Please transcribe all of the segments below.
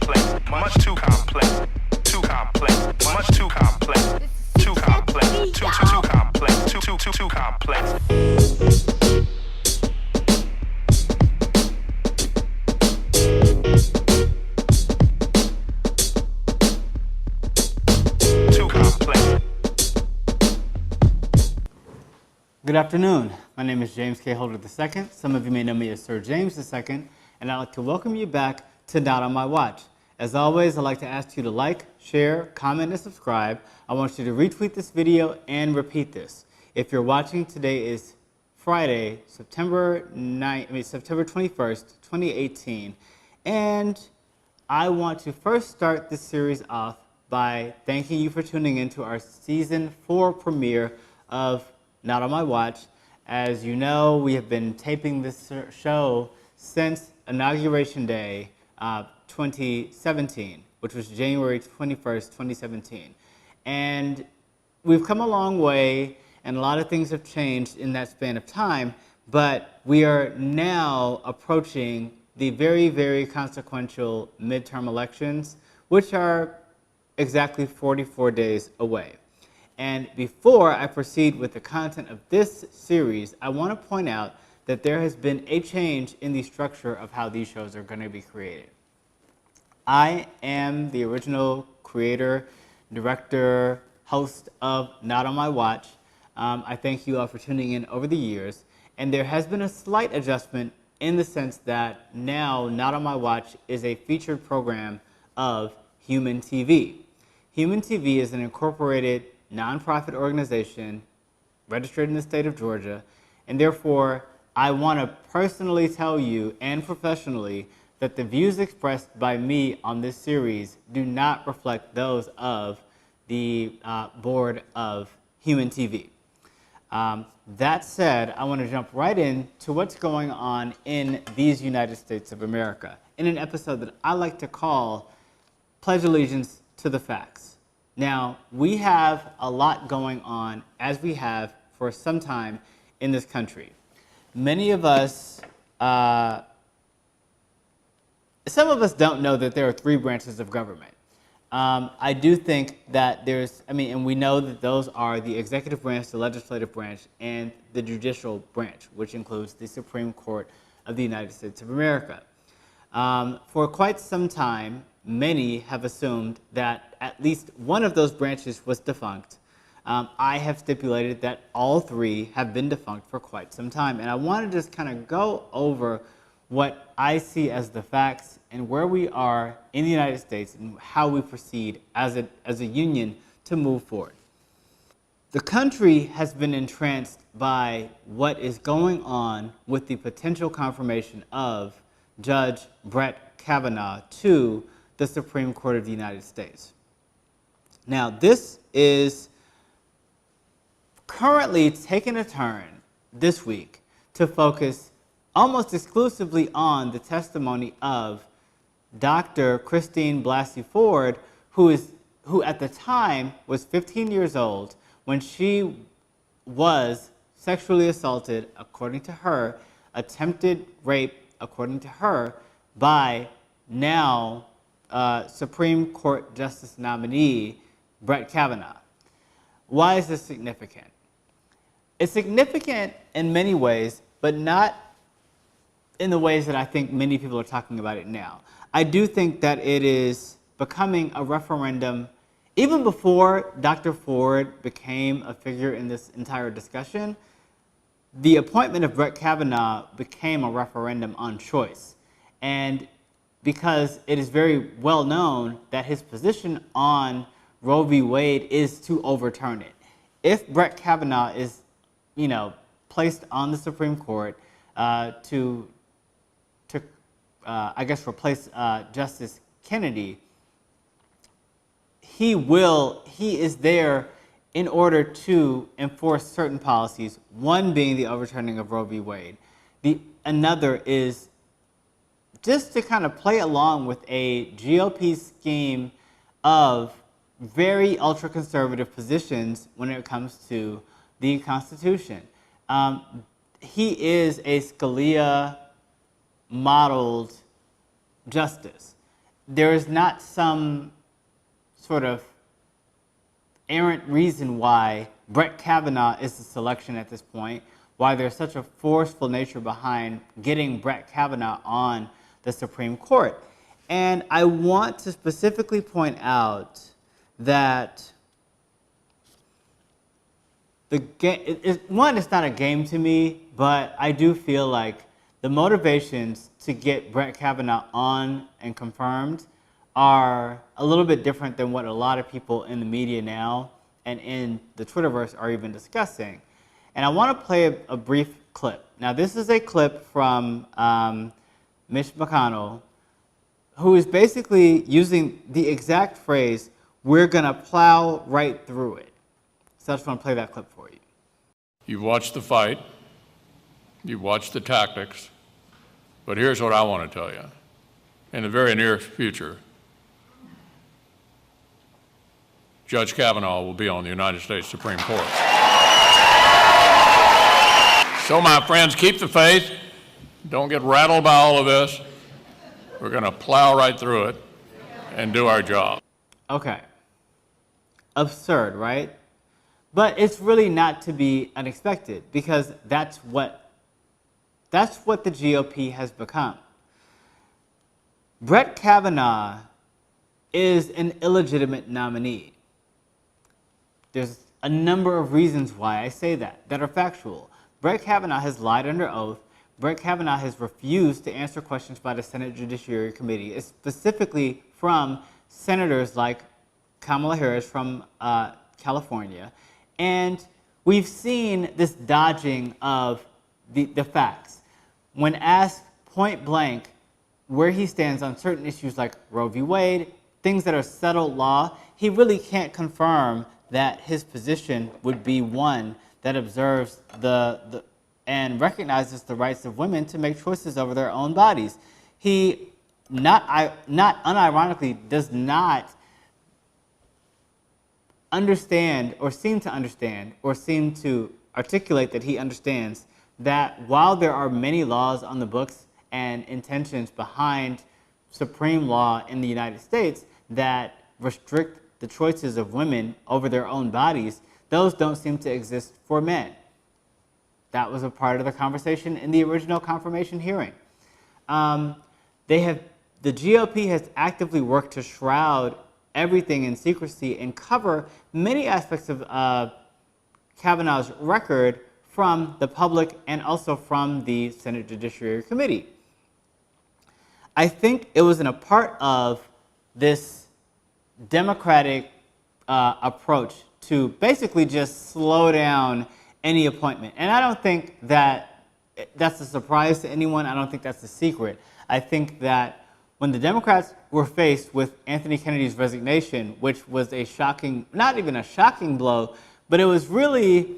complex, much too complex, too complex, much too complex, too complex, too complex, too complex. Good afternoon. My name is James K. Holder II. Some of you may know me as Sir James II, and I'd like to welcome you back to Not on My Watch. As always, I'd like to ask you to like, share, comment, and subscribe. I want you to retweet this video and repeat this. If you're watching, today is Friday, September 21st, 2018, and I want to first start this series off by thanking you for tuning in to our Season 4 premiere of Not on My Watch. As you know, we have been taping this show since Inauguration Day 2017, which was January 21st, 2017. And we've come a long way, and a lot of things have changed in that span of time, but we are now approaching the very, very consequential midterm elections, which are exactly 44 days away. And before I proceed with the content of this series, I want to point out that there has been a change in the structure of how these shows are going to be created. I am the original creator, director, host of Not on My Watch. I thank you all for tuning in over the years. And there has been a slight adjustment in the sense that now Not on My Watch is a featured program of Human TV. Human TV is an incorporated nonprofit organization registered in the state of Georgia, and therefore I want to personally tell you and professionally that the views expressed by me on this series do not reflect those of the board of Human TV. That said, I want to jump right into what's going on in these United States of America in an episode that I like to call Pledge Allegiance to the Facts. Now, we have a lot going on, as we have for some time in this country. Many of us, some of us don't know that there are three branches of government. I do think that and we know that those are the executive branch, the legislative branch, and the judicial branch, which includes the Supreme Court of the United States of America. For quite some time, many have assumed that at least one of those branches was defunct. I have stipulated that all three have been defunct for quite some time. And I want to just kind of go over what I see as the facts and where we are in the United States and how we proceed as a union to move forward. The country has been entranced by what is going on with the potential confirmation of Judge Brett Kavanaugh to the Supreme Court of the United States. Now, this is currently taking a turn this week to focus almost exclusively on the testimony of Dr. Christine Blassey Ford, who at the time was 15 years old when she was sexually assaulted, according to her, attempted rape, according to her, by now Supreme Court Justice nominee Brett Kavanaugh. Why is this significant? It's significant in many ways, but not in the ways that I think many people are talking about it now. I do think that it is becoming a referendum. Even before Dr. Ford became a figure in this entire discussion, the appointment of Brett Kavanaugh became a referendum on choice. And because it is very well known that his position on Roe v. Wade is to overturn it. If Brett Kavanaugh is, placed on the Supreme Court to replace Justice Kennedy, he is there in order to enforce certain policies, one being the overturning of Roe v. Wade. Another is just to kind of play along with a GOP scheme of very ultra-conservative positions when it comes to the Constitution. He is a Scalia-modeled justice. there is not some sort of errant reason why Brett Kavanaugh is the selection at this point, why there's such a forceful nature behind getting Brett Kavanaugh on the Supreme Court. And I want to specifically point out that one, it's not a game to me, but I do feel like the motivations to get Brett Kavanaugh on and confirmed are a little bit different than what a lot of people in the media now and in the Twitterverse are even discussing. And I want to play a brief clip. Now, this is a clip from Mitch McConnell, who is basically using the exact phrase, "We're going to plow right through it." So I just want to play that clip for you. You've watched the fight, you've watched the tactics, but here's what I want to tell you. In the very near future, Judge Kavanaugh will be on the United States Supreme Court. So my friends, keep the faith. Don't get rattled by all of this. We're going to plow right through it and do our job. Okay. Absurd, right? But it's really not to be unexpected, because that's what the GOP has become. Brett Kavanaugh is an illegitimate nominee. There's a number of reasons why I say that are factual. Brett Kavanaugh has lied under oath. Brett Kavanaugh has refused to answer questions by the Senate Judiciary Committee, specifically from senators like Kamala Harris from California. And we've seen this dodging of the facts. When asked point blank where he stands on certain issues like Roe v. Wade, things that are settled law, he really can't confirm that his position would be one that observes and recognizes the rights of women to make choices over their own bodies. He, not unironically, does not understand or seem to articulate that he understands that while there are many laws on the books and intentions behind supreme law in the United States that restrict the choices of women over their own bodies, those don't seem to exist for men. That was a part of the conversation in the original confirmation hearing. The GOP has actively worked to shroud everything in secrecy and cover many aspects of Kavanaugh's record from the public and also from the Senate Judiciary Committee. I think it was in a part of this Democratic approach to basically just slow down any appointment. And I don't think that that's a surprise to anyone. I don't think that's a secret. I think that when the Democrats were faced with Anthony Kennedy's resignation, which was a shocking, not even a shocking blow, but it was really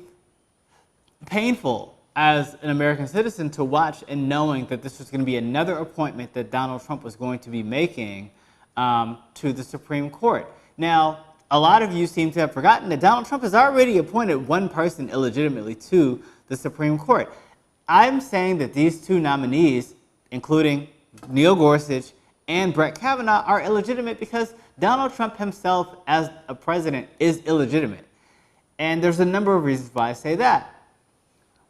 painful as an American citizen to watch, and knowing that this was going to be another appointment that Donald Trump was going to be making to the Supreme Court. Now, a lot of you seem to have forgotten that Donald Trump has already appointed one person illegitimately to the Supreme Court. I'm saying that these two nominees, including Neil Gorsuch and Brett Kavanaugh, are illegitimate because Donald Trump himself as a president is illegitimate. And there's a number of reasons why I say that.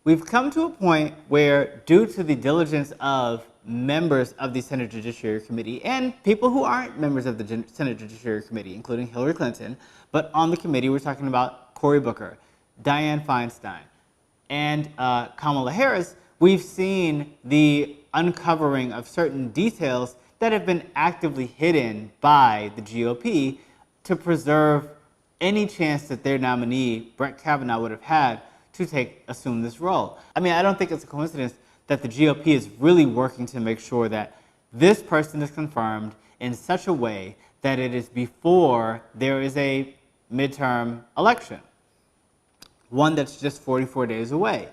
We've come to a point where, due to the diligence of members of the Senate Judiciary Committee and people who aren't members of the Senate Judiciary Committee, including Hillary Clinton, but on the committee we're talking about Cory Booker, Dianne Feinstein, and Kamala Harris, we've seen the uncovering of certain details that have been actively hidden by the GOP to preserve any chance that their nominee, Brett Kavanaugh, would have had to assume this role. I mean, I don't think it's a coincidence that the GOP is really working to make sure that this person is confirmed in such a way that it is before there is a midterm election, one that's just 44 days away.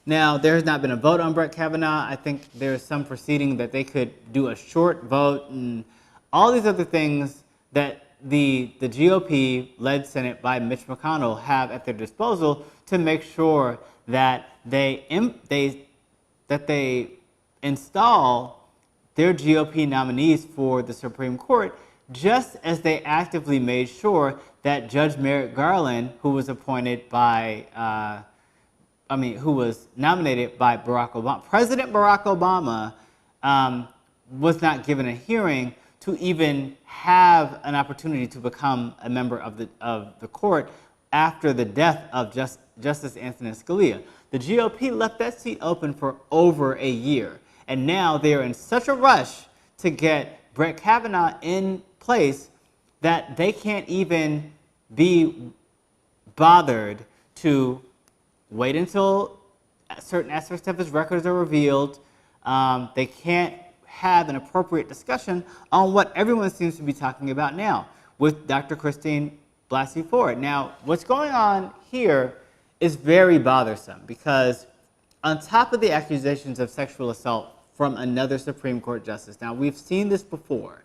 Now, there has not been a vote on Brett Kavanaugh. I think there is some proceeding that they could do a short vote and all these other things that the GOP-led Senate by Mitch McConnell have at their disposal to make sure that they install their GOP nominees for the Supreme Court, just as they actively made sure that Judge Merrick Garland, who was appointed by, who was nominated by Barack Obama, President Barack Obama, was not given a hearing to even have an opportunity to become a member of the court after the death of Justice Antonin Scalia. The GOP left that seat open for over a year, and now they are in such a rush to get Brett Kavanaugh in place that they can't even be bothered to wait until certain aspects of his records are revealed. They can't have an appropriate discussion on what everyone seems to be talking about now with Dr. Christine Blassey Ford. Now, what's going on here is very bothersome because on top of the accusations of sexual assault from another Supreme Court justice, now we've seen this before.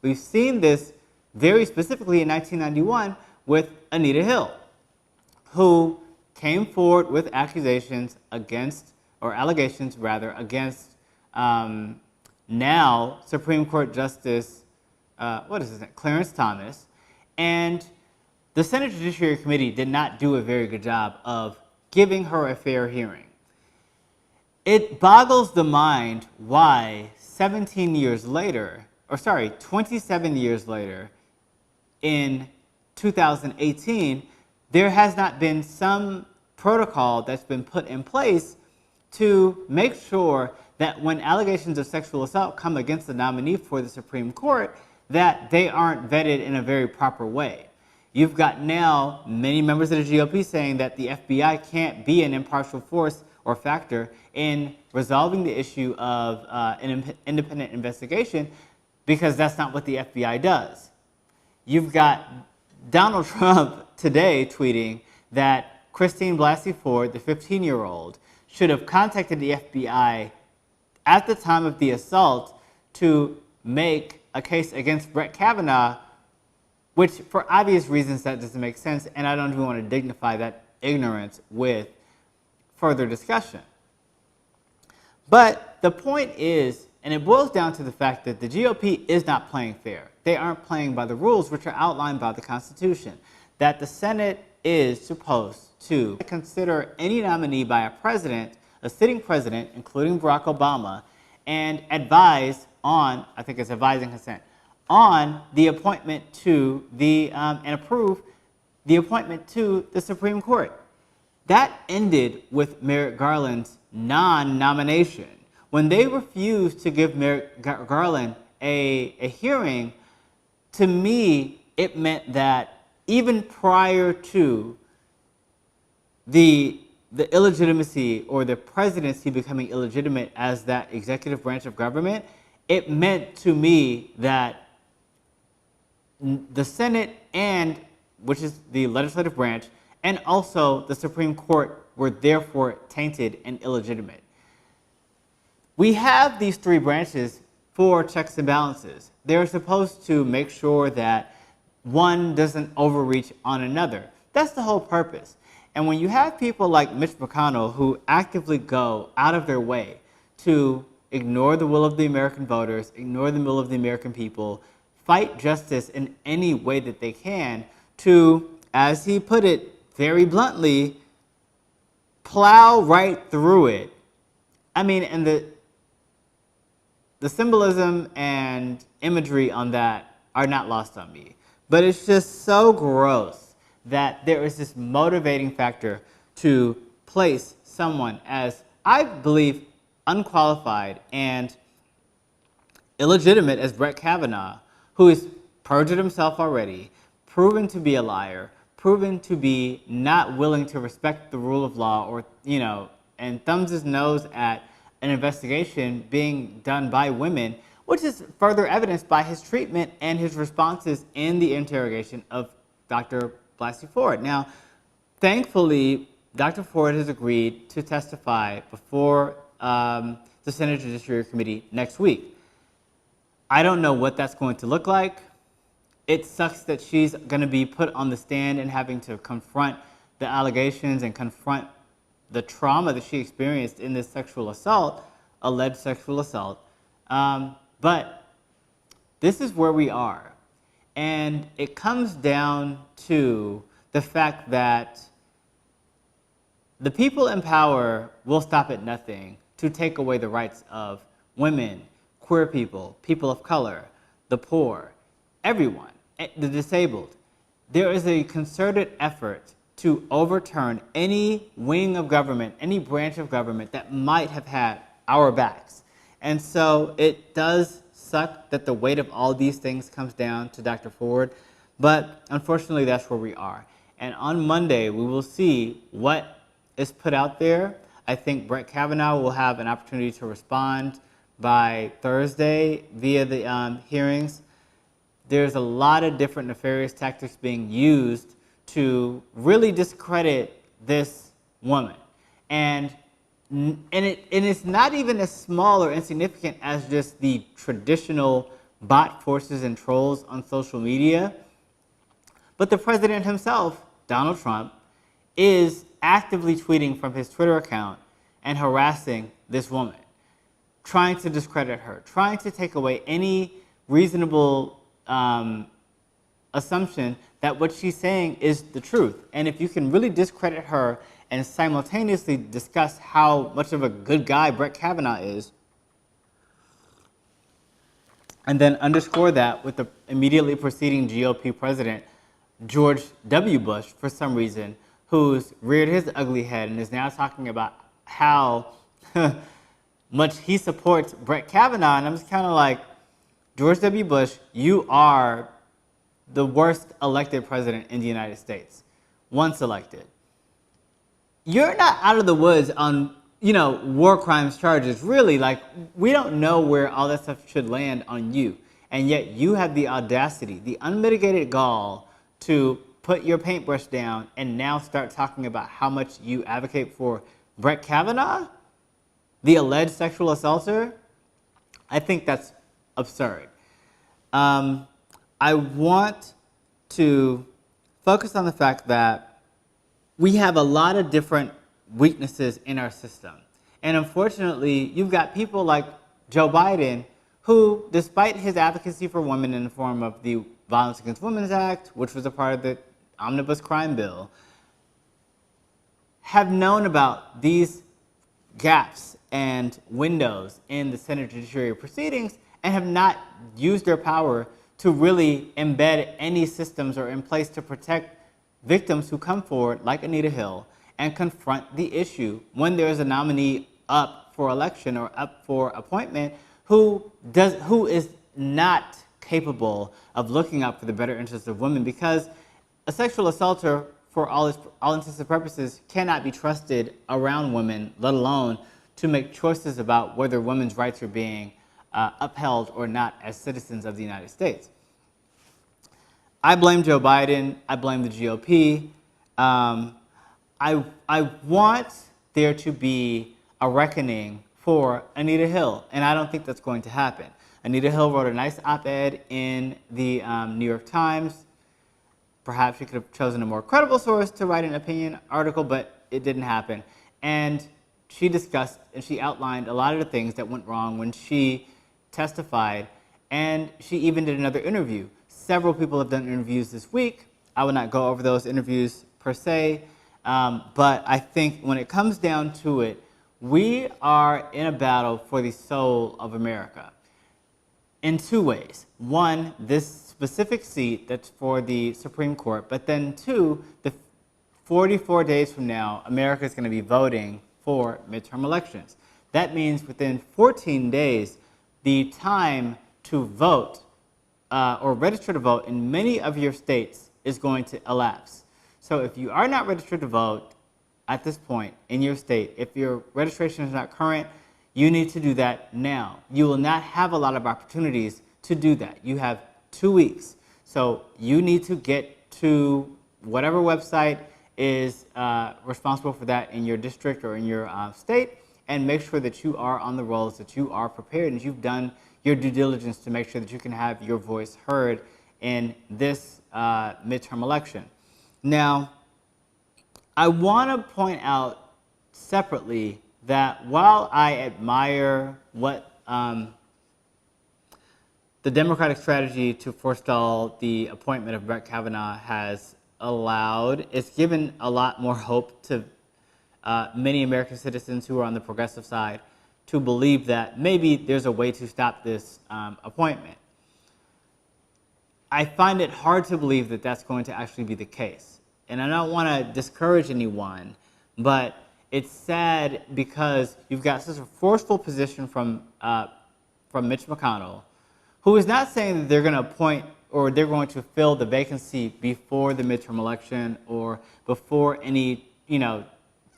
We've seen this very specifically in 1991 with Anita Hill, who came forward with allegations against now Supreme Court Justice, Clarence Thomas, and the Senate Judiciary Committee did not do a very good job of giving her a fair hearing. It boggles the mind why 27 years later, in 2018, there has not been some protocol that's been put in place to make sure that when allegations of sexual assault come against the nominee for the Supreme Court, that they aren't vetted in a very proper way. You've got now many members of the GOP saying that the FBI can't be an impartial force or factor in resolving the issue of an independent investigation because that's not what the FBI does. You've got Donald Trump today tweeting that Christine Blassey Ford, the 15-year-old, should have contacted the FBI at the time of the assault to make a case against Brett Kavanaugh, which for obvious reasons that doesn't make sense, and I don't even want to dignify that ignorance with further discussion. But the point is, and it boils down to the fact that the GOP is not playing fair. They aren't playing by the rules which are outlined by the Constitution, that the Senate is supposed to consider any nominee by a president, a sitting president, including Barack Obama, and advise on, I think it's advising consent, on the appointment to and approve the appointment to the Supreme Court. That ended with Merrick Garland's non-nomination. When they refused to give Merrick Garland a hearing, to me, it meant that even prior to the illegitimacy or the presidency becoming illegitimate as that executive branch of government, it meant to me that the Senate which is the legislative branch, and also the Supreme Court were therefore tainted and illegitimate. We have these three branches for checks and balances. They're supposed to make sure that one doesn't overreach on another. That's the whole purpose. And when you have people like Mitch McConnell who actively go out of their way to ignore the will of the American voters, ignore the will of the American people, fight justice in any way that they can to, as he put it very bluntly, plow right through it. I mean, and the symbolism and imagery on that are not lost on me. But it's just so gross that there is this motivating factor to place someone as, I believe, unqualified and illegitimate as Brett Kavanaugh, who has perjured himself already, proven to be a liar, proven to be not willing to respect the rule of law, or, and thumbs his nose at an investigation being done by women, which is further evidenced by his treatment and his responses in the interrogation of Dr. Blassey Ford. Now, thankfully, Dr. Ford has agreed to testify before the Senate Judiciary Committee next week. I don't know what that's going to look like. It sucks that she's going to be put on the stand and having to confront the allegations and confront the trauma that she experienced in this sexual assault, alleged sexual assault. But this is where we are. And it comes down to the fact that the people in power will stop at nothing to take away the rights of women, queer people, people of color, the poor, everyone, the disabled. There is a concerted effort to overturn any wing of government, any branch of government that might have had our backs. And so it does suck that the weight of all these things comes down to Dr. Ford, but unfortunately that's where we are. And on Monday, we will see what is put out there. I think Brett Kavanaugh will have an opportunity to respond by Thursday via the hearings. There's a lot of different nefarious tactics being used to really discredit this woman. And it's not even as small or insignificant as just the traditional bot forces and trolls on social media. But the president himself, Donald Trump, is actively tweeting from his Twitter account and harassing this woman, trying to discredit her, trying to take away any reasonable assumption that what she's saying is the truth. And if you can really discredit her and simultaneously discuss how much of a good guy Brett Kavanaugh is, and then underscore that with the immediately preceding GOP president, George W. Bush, for some reason, who's reared his ugly head and is now talking about how much he supports Brett Kavanaugh. And I'm just kind of like, George W. Bush, you are the worst elected president in the United States, once elected. You're not out of the woods on, war crimes charges, really. Like, we don't know where all that stuff should land on you. And yet you have the audacity, the unmitigated gall to put your paintbrush down and now start talking about how much you advocate for Brett Kavanaugh, the alleged sexual assaulter. I think that's absurd. I want to focus on the fact that we have a lot of different weaknesses in our system. And unfortunately, you've got people like Joe Biden, who, despite his advocacy for women in the form of the Violence Against Women Act, which was a part of the Omnibus Crime Bill, have known about these gaps and windows in the Senate Judiciary proceedings and have not used their power to really embed any systems or in place to protect victims who come forward, like Anita Hill, and confront the issue when there is a nominee up for election or up for appointment who is not capable of looking out for the better interests of women, because a sexual assaulter, for all intents and purposes, cannot be trusted around women, let alone to make choices about whether women's rights are being upheld or not as citizens of the United States. I blame Joe Biden. I blame the GOP. I want there to be a reckoning for Anita Hill, and I don't think that's going to happen. Anita Hill wrote a nice op-ed in the New York Times. Perhaps she could have chosen a more credible source to write an opinion article, but it didn't happen. And she discussed and she outlined a lot of the things that went wrong when she testified, and she even did another interview. Several people have done interviews this week. I will not go over those interviews per se, but I think when it comes down to it, we are in a battle for the soul of America in two ways. One, this specific seat that's for the Supreme Court, but then two, the 44 days from now, America is going to be voting for midterm elections. That means within 14 days, the time to vote or register to vote in many of your states is going to elapse. So if you are not registered to vote at this point in your state, if your registration is not current, you need to do that now. You will not have a lot of opportunities to do that. You have 2 weeks. So you need to get to whatever website is responsible for that in your district or in your state, and make sure that you are on the rolls, that you are prepared, and you've done your due diligence to make sure that you can have your voice heard in this midterm election. Now, I want to point out separately that while I admire what the Democratic strategy to forestall the appointment of Brett Kavanaugh has it's given a lot more hope to many American citizens who are on the progressive side to believe that maybe there's a way to stop this appointment. I find it hard to believe that that's going to actually be the case. And I don't want to discourage anyone, but it's sad because you've got such a forceful position from Mitch McConnell, who is not saying that they're going to appoint or they're going to fill the vacancy before the midterm election or before any,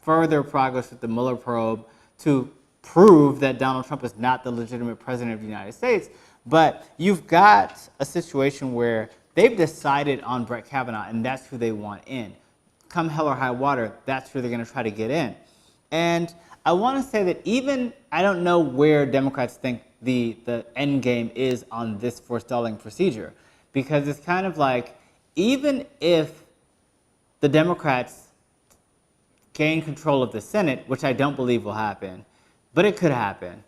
further progress with the Mueller probe to prove that Donald Trump is not the legitimate president of the United States. But you've got a situation where they've decided on Brett Kavanaugh, and that's who they want in. Come hell or high water, that's who they're going to try to get in. And I want to say that I don't know where Democrats think the end game is on this forestalling procedure, because it's kind of like, even if the Democrats gain control of the Senate, which I don't believe will happen, but it could happen,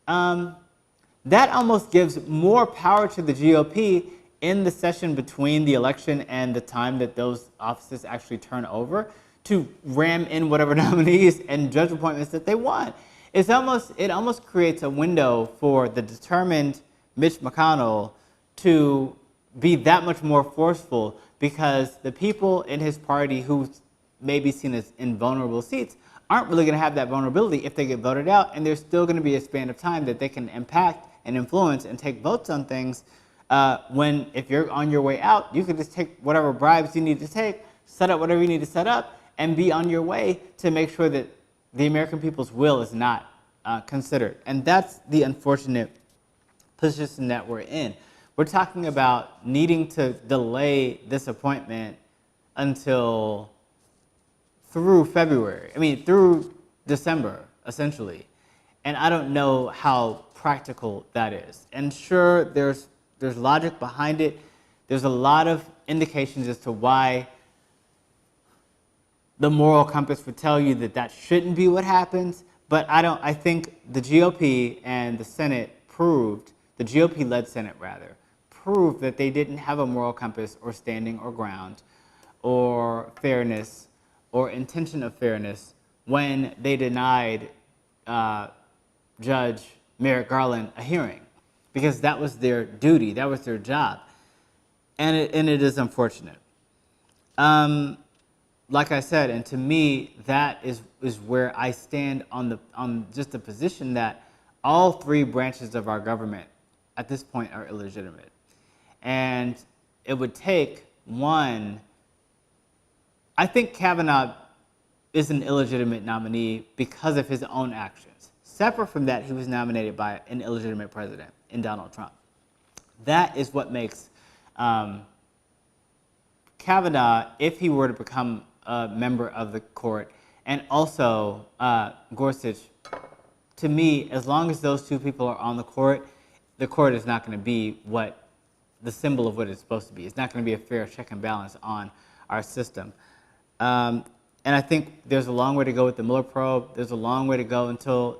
that almost gives more power to the GOP in the session between the election and the time that those offices actually turn over to ram in whatever nominees and judge appointments that they want. It almost creates a window for the determined Mitch McConnell to be that much more forceful, because the people in his party who may be seen as in vulnerable seats aren't really going to have that vulnerability if they get voted out, and there's still going to be a span of time that they can impact and influence and take votes on things. If you're on your way out, you can just take whatever bribes you need to take, set up whatever you need to set up, and be on your way to make sure that the American people's will is not considered. And that's the unfortunate position that we're in. We're talking about needing to delay this appointment through December, essentially. And I don't know how practical that is. And sure, there's logic behind it. There's a lot of indications as to why the moral compass would tell you that that shouldn't be what happens. But I think the GOP and the Senate the GOP-led Senate proved that they didn't have a moral compass or standing or ground or fairness or intention of fairness when they denied Judge Merrick Garland a hearing, because that was their duty, that was their job, and it is unfortunate. Like I said, and to me, that is where I stand on just the position that all three branches of our government at this point are illegitimate, and it would take one. I think Kavanaugh is an illegitimate nominee because of his own actions. Separate from that, he was nominated by an illegitimate president in Donald Trump. That is what makes Kavanaugh, if he were to become a member of the court, and also Gorsuch, to me, as long as those two people are on the court is not going to be the symbol of what it's supposed to be. It's not going to be a fair check and balance on our system. And I think there's a long way to go with the Mueller probe. There's a long way to go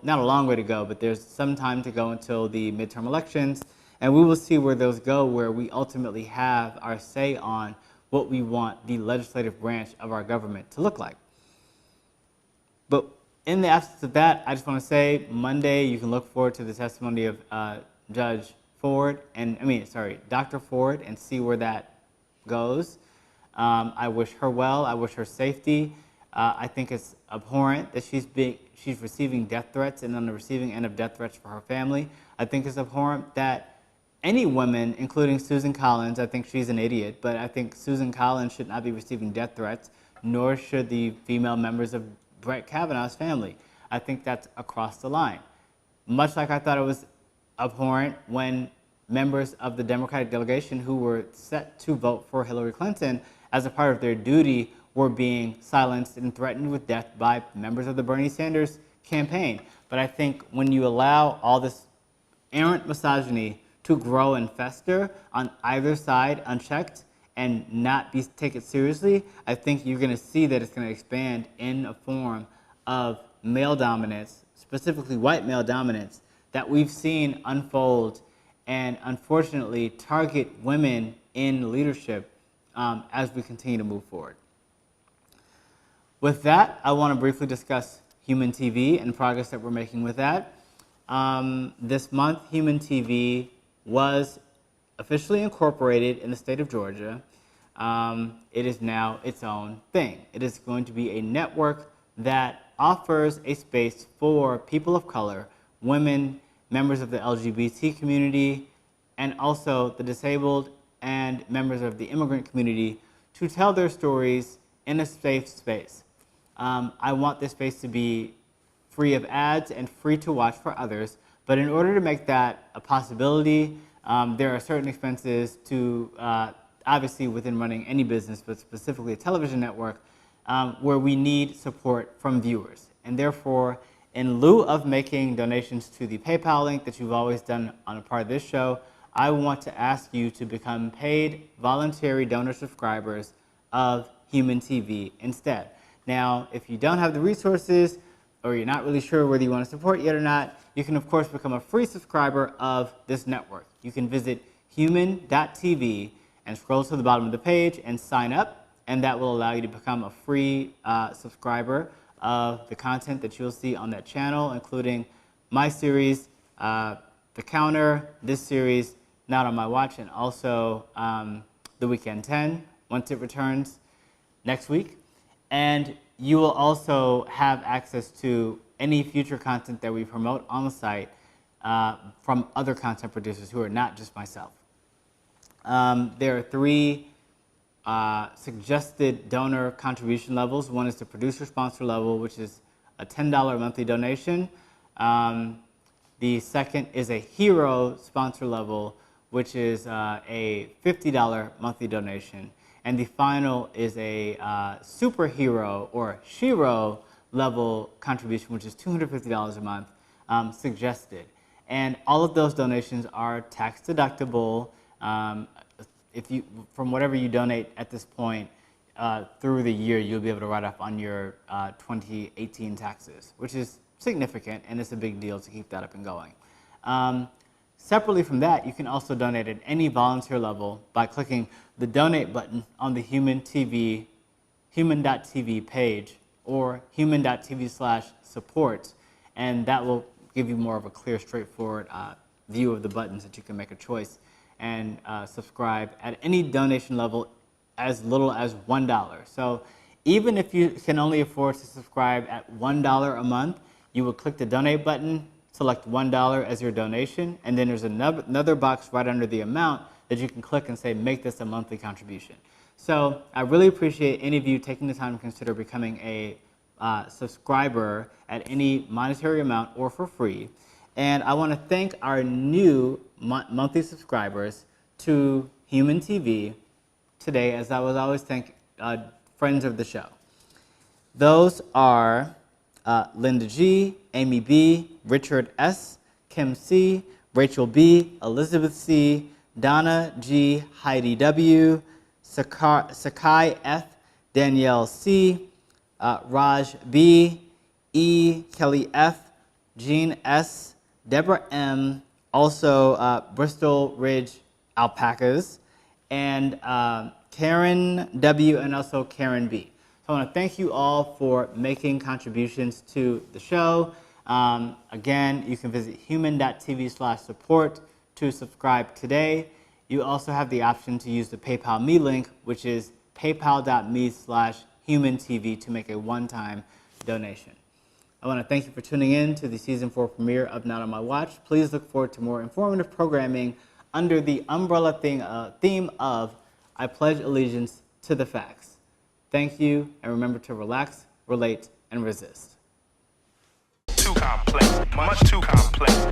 not a long way to go, but there's some time to go until the midterm elections. And we will see where those go, where we ultimately have our say on what we want the legislative branch of our government to look like. But in the absence of that, I just want to say Monday you can look forward to the testimony of Dr. Ford, and see where that goes. I wish her well. I wish her safety. I think it's abhorrent that she's receiving death threats and on the receiving end of death threats for her family. I think it's abhorrent that any woman, including Susan Collins, I think she's an idiot, but I think Susan Collins should not be receiving death threats, nor should the female members of Brett Kavanaugh's family. I think that's across the line. Much like I thought it was abhorrent when members of the Democratic delegation who were set to vote for Hillary Clinton as a part of their duty were being silenced and threatened with death by members of the Bernie Sanders campaign. But I think when you allow all this errant misogyny to grow and fester on either side unchecked and not take it seriously, I think you're going to see that it's going to expand in a form of male dominance, specifically white male dominance, that we've seen unfold and unfortunately target women in leadership as we continue to move forward. With that, I want to briefly discuss Human TV and progress that we're making with that. This month, Human TV was officially incorporated in the state of Georgia. It is now its own thing. It is going to be a network that offers a space for people of color, women, members of the LGBT community, and also the disabled and members of the immigrant community to tell their stories in a safe space. I want this space to be free of ads and free to watch for others, but in order to make that a possibility, there are certain expenses to, obviously within running any business, but specifically a television network, where we need support from viewers. And therefore, in lieu of making donations to the PayPal link that you've always done on a part of this show, I want to ask you to become paid voluntary donor subscribers of Human TV instead. Now, if you don't have the resources or you're not really sure whether you want to support yet or not, you can of course become a free subscriber of this network. You can visit human.tv and scroll to the bottom of the page and sign up, and that will allow you to become a free subscriber of the content that you'll see on that channel, including my series, The Counter, this series, Not on My Watch, and also The Weekend 10, once it returns next week. And you will also have access to any future content that we promote on the site from other content producers who are not just myself. There are three suggested donor contribution levels. One is the producer sponsor level, which is a $10 monthly donation. The second is a hero sponsor level, which is a $50 monthly donation. And the final is a superhero or shero level contribution, which is $250 a month suggested. And all of those donations are tax deductible. From whatever you donate at this point through the year, you'll be able to write off on your 2018 taxes, which is significant, and it's a big deal to keep that up and going. Separately from that, you can also donate at any volunteer level by clicking the donate button on the human.tv page or human.tv/support, and that will give you more of a clear, straightforward view of the buttons that you can make a choice and subscribe at any donation level as little as $1. So even if you can only afford to subscribe at $1 a month, you would click the donate button, select $1 as your donation, and then there's another box right under the amount that you can click and say, make this a monthly contribution. So I really appreciate any of you taking the time to consider becoming a subscriber at any monetary amount or for free. And I want to thank our new monthly subscribers to Human TV today, as I would always thank friends of the show. Those are Linda G, Amy B, Richard S, Kim C, Rachel B, Elizabeth C, Donna G, Heidi W, Sakai F, Danielle C, Raj B, E, Kelly F, Jean S, Deborah M, also Bristol Ridge Alpacas, and Karen W, and also Karen B. So I want to thank you all for making contributions to the show. Again, you can visit human.tv/support to subscribe today. You also have the option to use the PayPal Me link, which is paypal.me/humantv to make a one-time donation. I want to thank you for tuning in to the Season 4 premiere of Not on My Watch. Please look forward to more informative programming under the umbrella theme of I Pledge Allegiance to the Facts. Thank you, and remember to relax, relate, and resist. Too complex, much too complex.